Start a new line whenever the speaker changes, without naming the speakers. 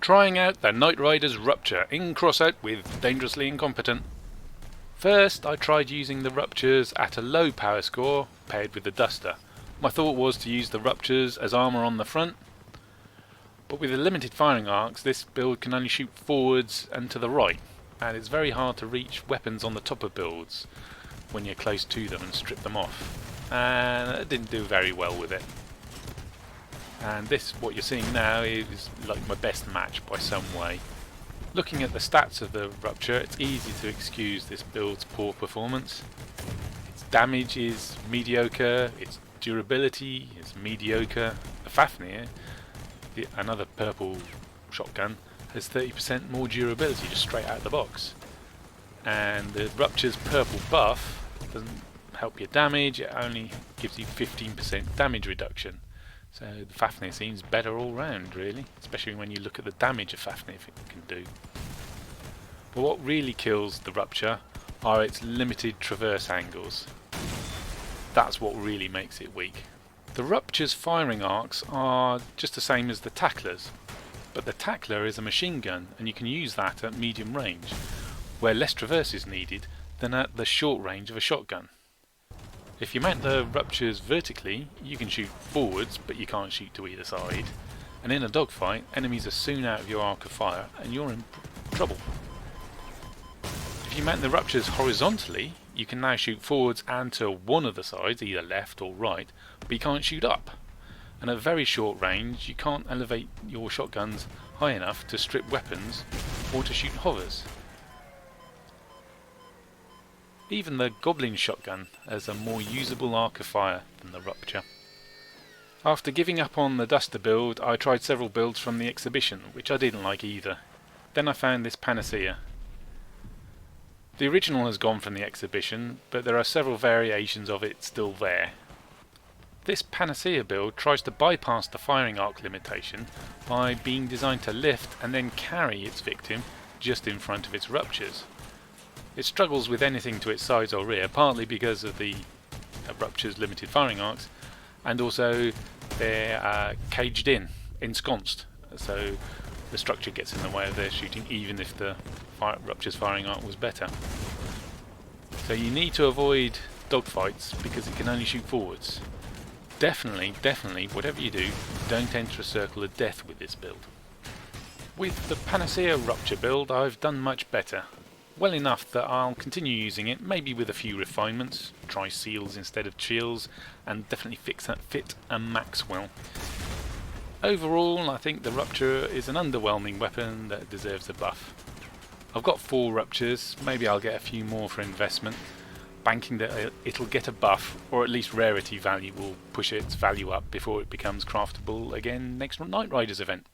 Trying out the Knight Rider's Rupture in Crossout with Dangerously Incompetent. First, I tried using the Ruptures at a low power score paired with the Duster. My thought was to use the Ruptures as armour on the front, but with the limited firing arcs this build can only shoot forwards and to the right, and it's very hard to reach weapons on the top of builds when you're close to them and strip them off, and I didn't do very well with it. And this, what you're seeing now, is like my best match by some way. Looking at the stats of the Rupture, it's easy to excuse this build's poor performance. Its damage is mediocre, its durability is mediocre. The Fafnir, another purple shotgun, has 30% more durability just straight out of the box. And the Rupture's purple buff doesn't help your damage, it only gives you 15% damage reduction. So the Fafnir seems better all round, really, especially when you look at the damage a Fafnir can do. But what really kills the Rupture are its limited traverse angles. That's what really makes it weak. The Rupture's firing arcs are just the same as the Tackler's, but the Tackler is a machine gun and you can use that at medium range, where less traverse is needed than at the short range of a shotgun. If you mount the Ruptures vertically, you can shoot forwards, but you can't shoot to either side. And in a dogfight, enemies are soon out of your arc of fire, and you're in trouble. If you mount the Ruptures horizontally, you can now shoot forwards and to one of the sides, either left or right, but you can't shoot up. And at very short range, you can't elevate your shotguns high enough to strip weapons or to shoot hovers. Even the Goblin shotgun has a more usable arc of fire than the Rupture. After giving up on the Duster build, I tried several builds from the exhibition, which I didn't like either. Then I found this Panacea. The original has gone from the exhibition, but there are several variations of it still there. This Panacea build tries to bypass the firing arc limitation by being designed to lift and then carry its victim just in front of its Ruptures. It struggles with anything to its sides or rear, partly because of the Rupture's limited firing arcs, and also they're caged in, ensconced, so the structure gets in the way of their shooting even if the Rupture's firing arc was better. So you need to avoid dogfights because it can only shoot forwards. Definitely, whatever you do, don't enter a circle of death with this build. With the Panacea Rupture build I've done much better. Well enough that I'll continue using it, maybe with a few refinements, try seals instead of shields, and definitely fix that fit and max well. Overall, I think the Rupture is an underwhelming weapon that deserves a buff. I've got 4 Ruptures, maybe I'll get a few more for investment, banking that it'll get a buff, or at least rarity value will push its value up before it becomes craftable again next Knight Riders event.